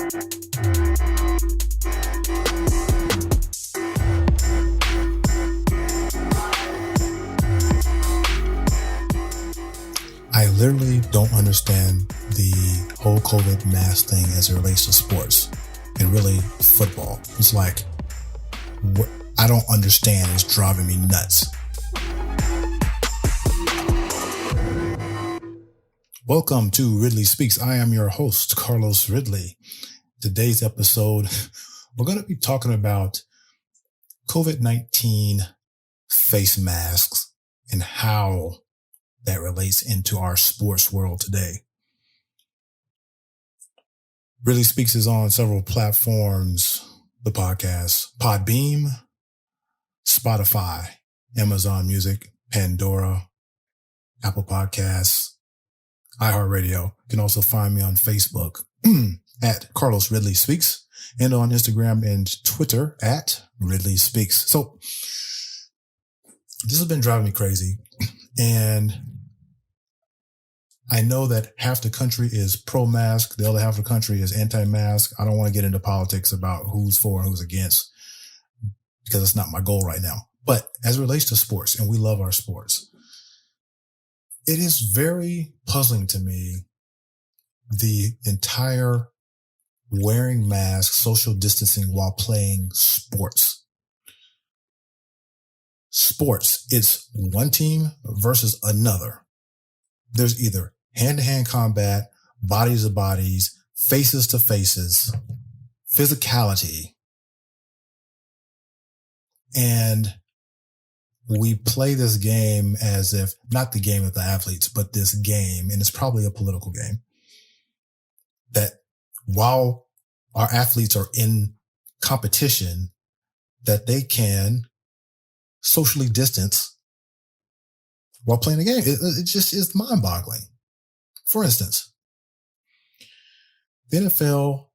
I literally don't understand the whole COVID mask thing as it relates to sports and really football. It's like, what I don't understand is driving me nuts. Welcome to Ridley Speaks. I am your host, Carlos Ridley. Today's episode, we're going to be talking about COVID-19 face masks and how that relates into our sports world today. Ridley Speaks is on several platforms, the podcast, Podbeam, Spotify, Amazon Music, Pandora, Apple Podcasts, iHeartRadio. You can also find me on Facebook at Carlos Ridley Speaks and on Instagram and Twitter at Ridley Speaks. So this has been driving me crazy. And I know that half the country is pro-mask. The other half of the country is anti-mask. I don't want to get into politics about who's for and who's against because it's not my goal right now. But as it relates to sports, and we love our sports, it is very puzzling to me, the entire wearing masks, social distancing while playing sports. Sports, it's one team versus another. There's either hand-to-hand combat, bodies to bodies, faces to faces, physicality. And we play this game as if, not the game of the athletes, but this game, and it's probably a political game, that while our athletes are in competition, that they can socially distance while playing the game. It just is mind-boggling. For instance, the NFL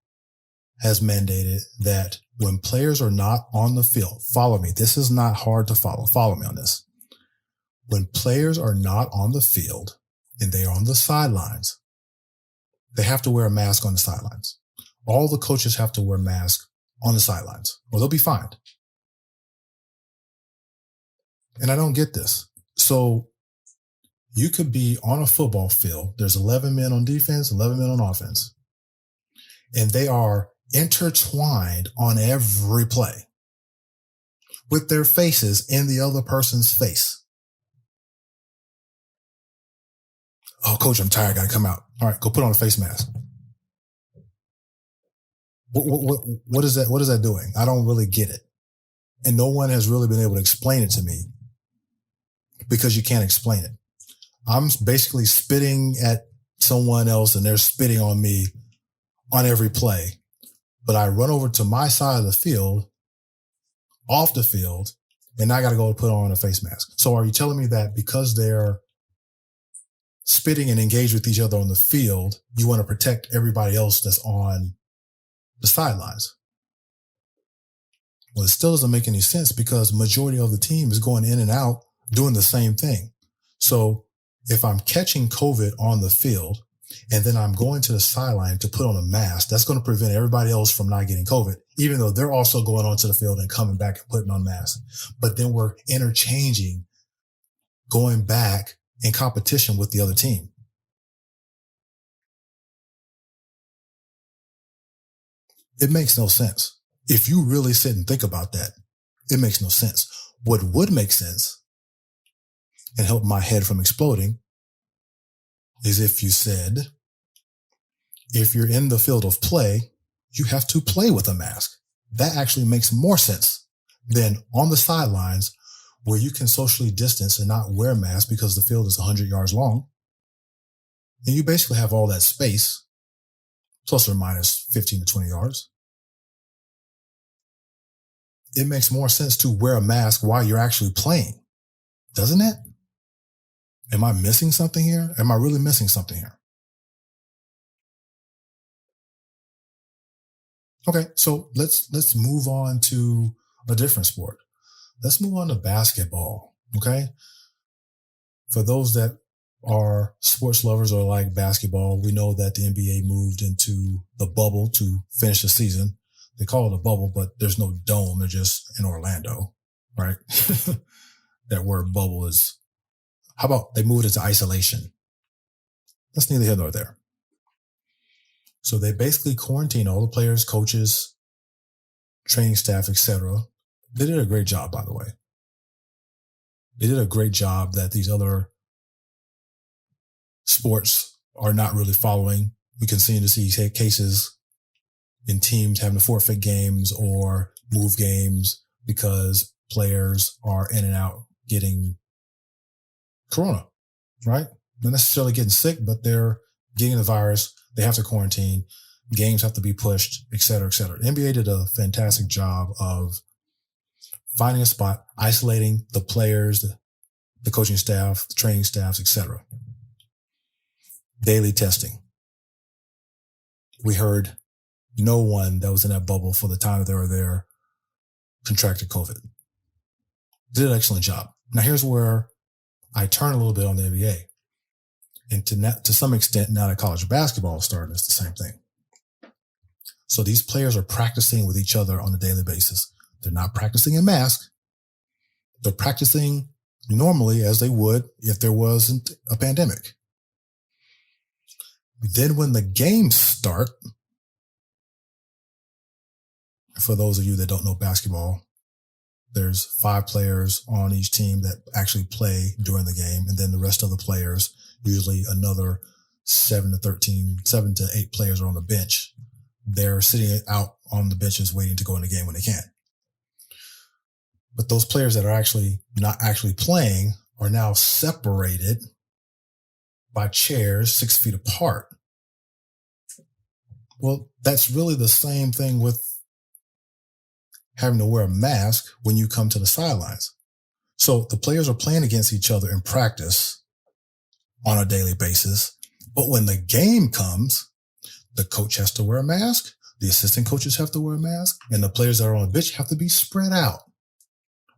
has mandated that when players are not on the field, follow me. This is not hard to follow. Follow me on this. When players are not on the field and they are on the sidelines, they have to wear a mask on the sidelines. All the coaches have to wear masks on the sidelines or they'll be fined. And I don't get this. So you could be on a football field. There's 11 men on defense, 11 men on offense, and they are intertwined on every play with their faces in the other person's face. Oh, coach, I'm tired. Got to come out. All right, go put on a face mask. What is that? What is that doing? I don't really get it. And no one has really been able to explain it to me because you can't explain it. I'm basically spitting at someone else and they're spitting on me on every play. But I run over to my side of the field, off the field, and I got to go put on a face mask. So are you telling me that because they're spitting and engaged with each other on the field, you want to protect everybody else that's on the sidelines? Well, it still doesn't make any sense because the majority of the team is going in and out doing the same thing. So if I'm catching COVID on the field and then I'm going to the sideline to put on a mask, that's going to prevent everybody else from not getting COVID, even though they're also going onto the field and coming back and putting on masks. But then we're interchanging, going back in competition with the other team. It makes no sense. If you really sit and think about that, it makes no sense. What would make sense and help my head from exploding is if you said, if you're in the field of play, you have to play with a mask. That actually makes more sense than on the sidelines where you can socially distance and not wear a mask because the field is 100 yards long. And you basically have all that space, plus or minus 15 to 20 yards. It makes more sense to wear a mask while you're actually playing, doesn't it? Am I missing something here? Am I really missing something here? Okay, so let's move on to a different sport. Let's move on to basketball, okay? For those that are sports lovers or like basketball, we know that the NBA moved into the bubble to finish the season. They call it a bubble, but there's no dome. They're just in Orlando, right? That word bubble is, how about they moved into isolation? That's neither here nor there. So they basically quarantine all the players, coaches, training staff, etc. They did a great job, by the way. They did a great job that these other sports are not really following. We continue to see cases in teams having to forfeit games or move games because players are in and out getting corona, right? Not necessarily getting sick, but they're getting the virus. They have to quarantine. Games have to be pushed, et cetera, et cetera. NBA did a fantastic job of finding a spot, isolating the players, the coaching staff, the training staffs, et cetera. Daily testing. We heard no one that was in that bubble for the time that they were there contracted COVID. Did an excellent job. Now here's where I turn a little bit on the NBA. And to some extent, now that college basketball is starting, it's the same thing. So these players are practicing with each other on a daily basis. They're not practicing in mask. They're practicing normally as they would if there wasn't a pandemic. Then when the games start, for those of you that don't know basketball, there's 5 players on each team that actually play during the game. And then the rest of the players, usually another 7 to 8 players are on the bench. They're sitting out on the benches waiting to go in the game when they can. But those players that are actually not actually playing are now separated by chairs 6 feet apart. Well, that's really the same thing with having to wear a mask when you come to the sidelines. So the players are playing against each other in practice on a daily basis. But when the game comes, the coach has to wear a mask. The assistant coaches have to wear a mask, and the players that are on the bench have to be spread out.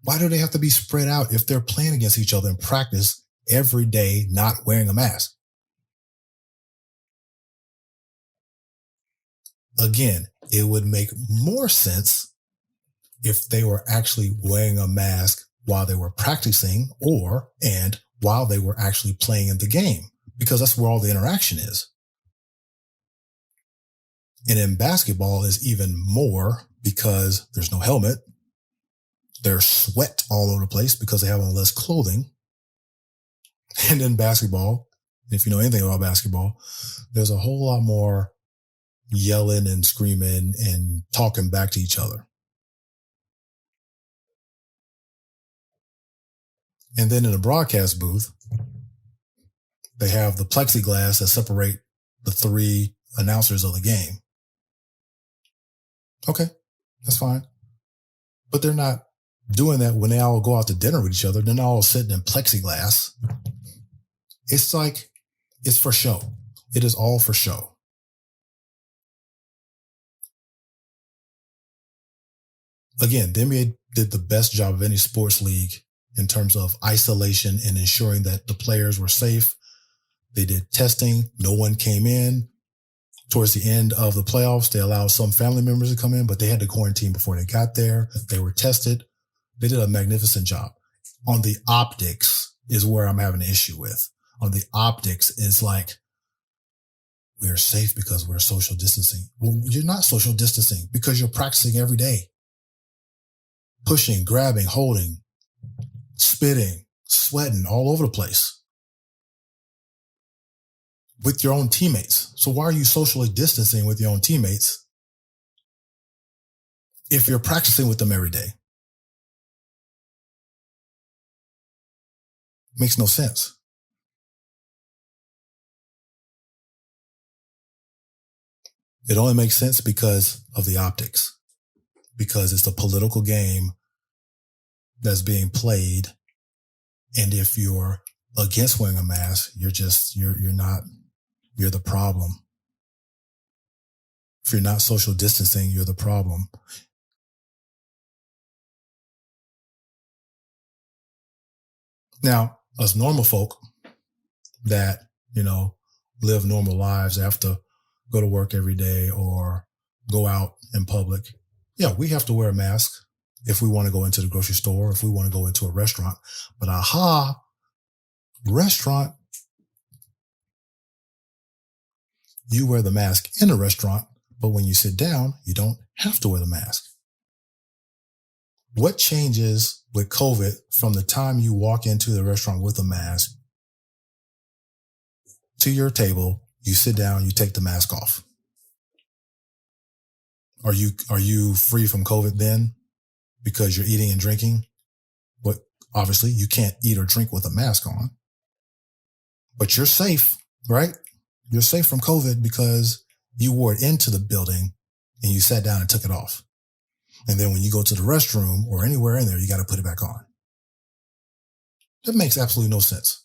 Why do they have to be spread out if they're playing against each other in practice every day, not wearing a mask? Again, it would make more sense if they were actually wearing a mask while they were practicing and while they were actually playing in the game, because that's where all the interaction is. And in basketball is even more because there's no helmet. There's sweat all over the place because they have on less clothing. And in basketball, if you know anything about basketball, there's a whole lot more yelling and screaming and talking back to each other. And then in the broadcast booth, they have the plexiglass that separate the 3 announcers of the game. Okay, that's fine. But they're not doing that when they all go out to dinner with each other. They're not all sitting in plexiglass. It's like, it's for show. It is all for show. Again, the NBA did the best job of any sports league in terms of isolation and ensuring that the players were safe. They did testing. No one came in. Towards the end of the playoffs, they allowed some family members to come in, but they had to quarantine before they got there. They were tested. They did a magnificent job. On the optics is where I'm having an issue with. On the optics is like, we're safe because we're social distancing. Well, you're not social distancing because you're practicing every day. Pushing, grabbing, holding, spitting, sweating all over the place with your own teammates. So why are you socially distancing with your own teammates if you're practicing with them every day? Makes no sense. It only makes sense because of the optics, because it's a political game that's being played. And if you're against wearing a mask, you're the problem. If you're not social distancing, you're the problem. Now, us normal folk, that, live normal lives, have to go to work every day or go out in public. Yeah, we have to wear a mask if we want to go into the grocery store, if we want to go into a restaurant. But restaurant, you wear the mask in a restaurant, but when you sit down, you don't have to wear the mask. What changes with COVID from the time you walk into the restaurant with a mask to your table, you sit down, you take the mask off? Are you free from COVID then because you're eating and drinking? But obviously you can't eat or drink with a mask on, but you're safe, right? You're safe from COVID because you wore it into the building and you sat down and took it off. And then when you go to the restroom or anywhere in there, you got to put it back on. That makes absolutely no sense.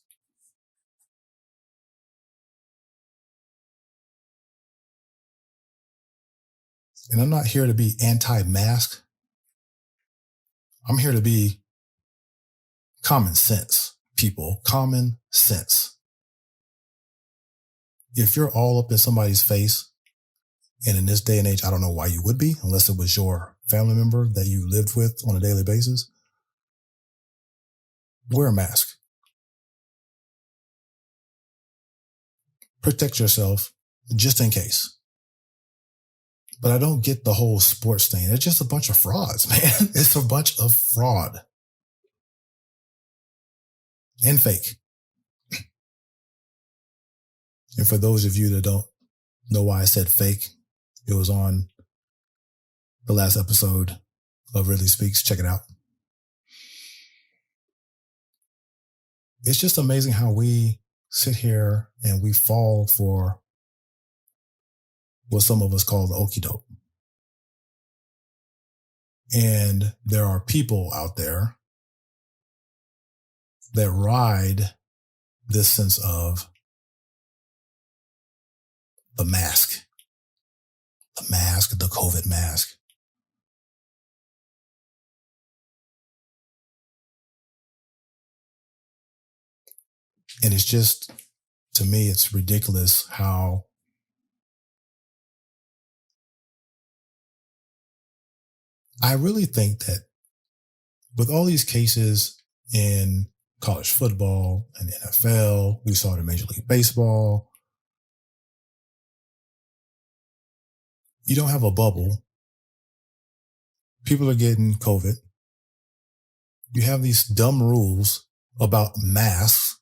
And I'm not here to be anti-mask. I'm here to be common sense, people. Common sense. If you're all up in somebody's face, and in this day and age, I don't know why you would be, unless it was your family member that you lived with on a daily basis, wear a mask. Protect yourself just in case. But I don't get the whole sports thing. It's just a bunch of frauds, man. It's a bunch of fraud and fake. And for those of you that don't know why I said fake, it was on the last episode of Ridley Speaks. Check it out. It's just amazing how we sit here and we fall for what some of us call the okie doke. And there are people out there that ride this sense of the mask, the COVID mask. And it's just, to me, it's ridiculous how I really think that with all these cases in college football and NFL, we saw it in Major League Baseball, you don't have a bubble. People are getting COVID. You have these dumb rules about masks.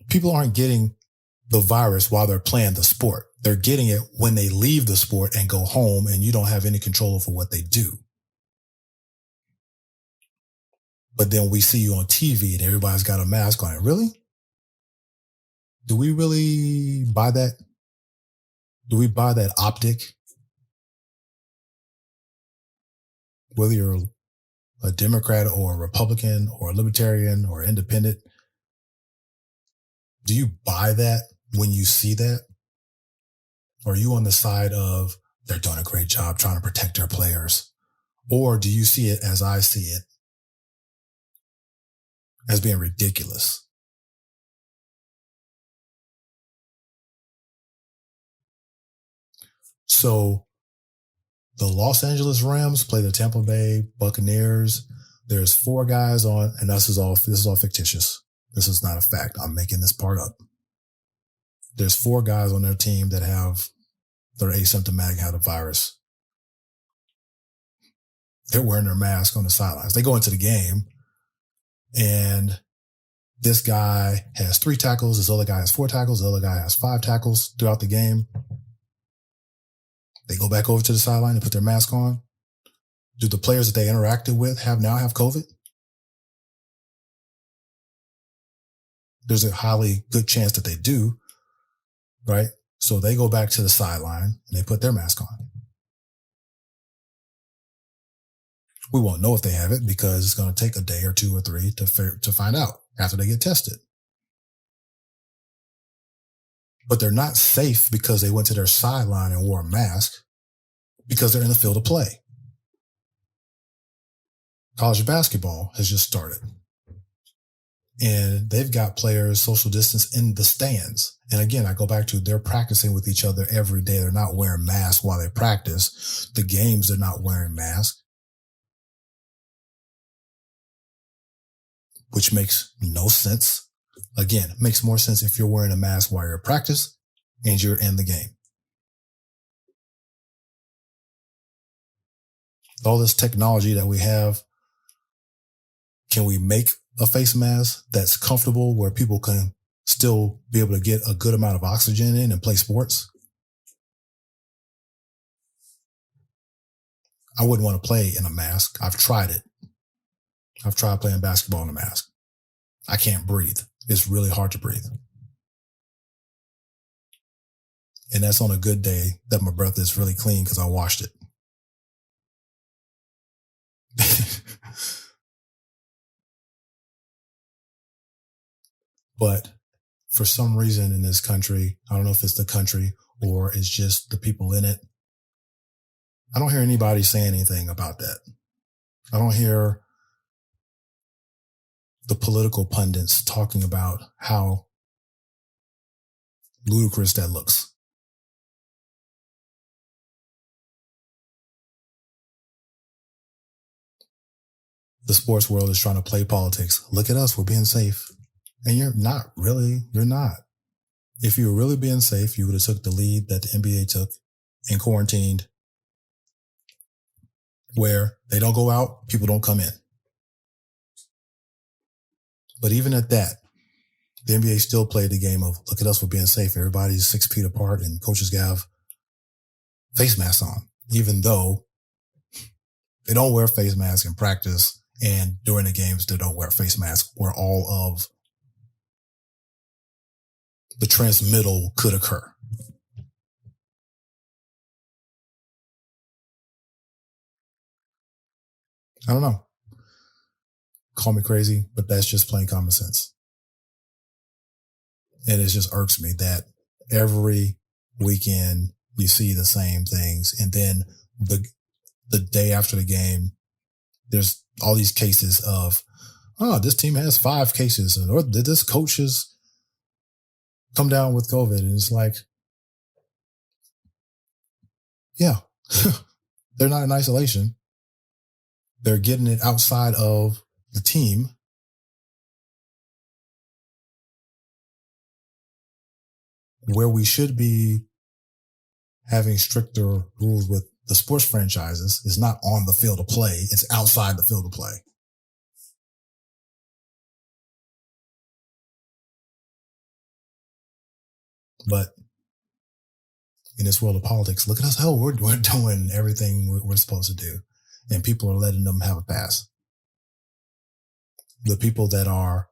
People aren't getting the virus while they're playing the sport. They're getting it when they leave the sport and go home, and you don't have any control over what they do. But then we see you on TV and everybody's got a mask on. Really? Do we really buy that? Do we buy that optic? Whether you're a Democrat or a Republican or a Libertarian or independent, do you buy that when you see that? Or are you on the side of they're doing a great job trying to protect their players? Or do you see it as I see it, as being ridiculous? So the Los Angeles Rams play the Tampa Bay Buccaneers. There's 4 guys on, and this is all fictitious. This is not a fact. I'm making this part up. There's 4 guys on their team that are asymptomatic, have the virus. They're wearing their mask on the sidelines. They go into the game, and this guy has 3 tackles. This other guy has 4 tackles. The other guy has 5 tackles throughout the game. They go back over to the sideline and put their mask on. Do the players that they interacted with now have COVID? There's a highly good chance that they do, right? So they go back to the sideline and they put their mask on. We won't know if they have it because it's going to take a day or 2 or 3 to find out after they get tested. But they're not safe because they went to their sideline and wore a mask, because they're in the field of play. College basketball has just started. And they've got players social distance in the stands. And again, I go back to they're practicing with each other every day. They're not wearing masks while they practice. The games, they're not wearing masks, which makes no sense. Again, it makes more sense if you're wearing a mask while you're at practice and you're in the game. All this technology that we have, can we make a face mask that's comfortable where people can still be able to get a good amount of oxygen in and play sports? I wouldn't want to play in a mask. I've tried it. I've tried playing basketball in a mask. I can't breathe. It's really hard to breathe. And that's on a good day that my breath is really clean because I washed it. But for some reason in this country, I don't know if it's the country or it's just the people in it, I don't hear anybody saying anything about that. I don't hear the political pundits talking about how ludicrous that looks. The sports world is trying to play politics. Look at us, we're being safe. And you're not really, you're not. If you were really being safe, you would have took the lead that the NBA took and quarantined where they don't go out, people don't come in. But even at that, the NBA still played the game of, look at us, we're being safe. Everybody's 6 feet apart and coaches have face masks on, even though they don't wear face masks in practice. And during the games, they don't wear face masks where all of the transmittal could occur. I don't know. Call me crazy, but that's just plain common sense. And it just irks me that every weekend you see the same things. And then the day after the game, there's all these cases of, this team has 5 cases, or this coach has come down with COVID. And it's like, yeah, they're not in isolation. They're getting it outside of the team. Where we should be having stricter rules with the sports franchises is not on the field of play. It's outside the field of play. But in this world of politics, look at us. Hell, we're doing everything we're supposed to do. And people are letting them have a pass. The people that are,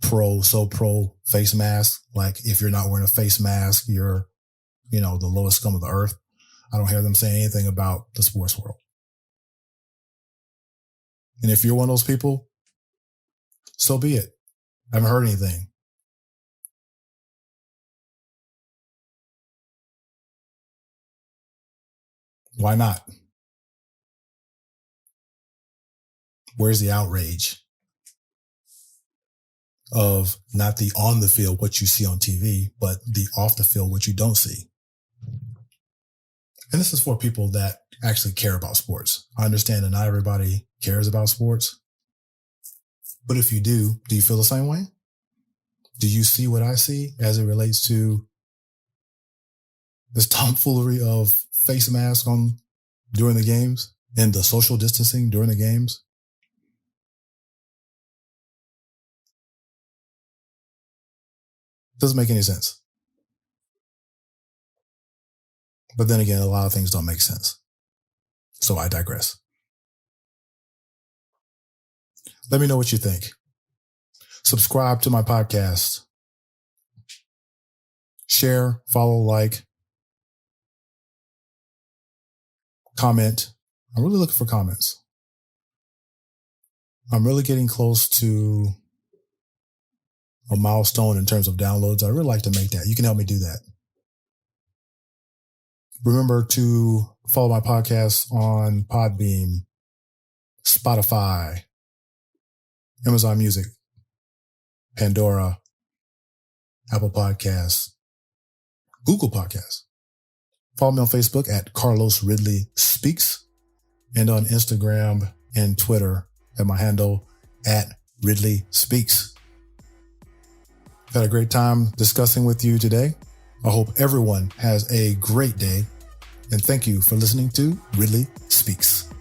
pro face mask, like if you're not wearing a face mask, you're, the lowest scum of the earth. I don't hear them saying anything about the sports world. And if you're one of those people, so be it. I haven't heard anything. Why not? Where's the outrage of not the on the field, what you see on TV, but the off the field, what you don't see? And this is for people that actually care about sports. I understand that not everybody cares about sports. But if you do you feel the same way? Do you see what I see as it relates to this tomfoolery of face masks on during the games and the social distancing during the games? Doesn't make any sense. But then again, a lot of things don't make sense. So I digress. Let me know what you think. Subscribe to my podcast. Share, follow, like, comment. I'm really looking for comments. I'm really getting close to a milestone in terms of downloads. I really like to make that. You can help me do that. Remember to follow my podcast on Podbeam, Spotify, Amazon Music, Pandora, Apple Podcasts, Google Podcasts. Follow me on Facebook at Carlos Ridley Speaks and on Instagram and Twitter at my handle at Ridley Speaks. I've had a great time discussing with you today. I hope everyone has a great day, and thank you for listening to Ridley Speaks.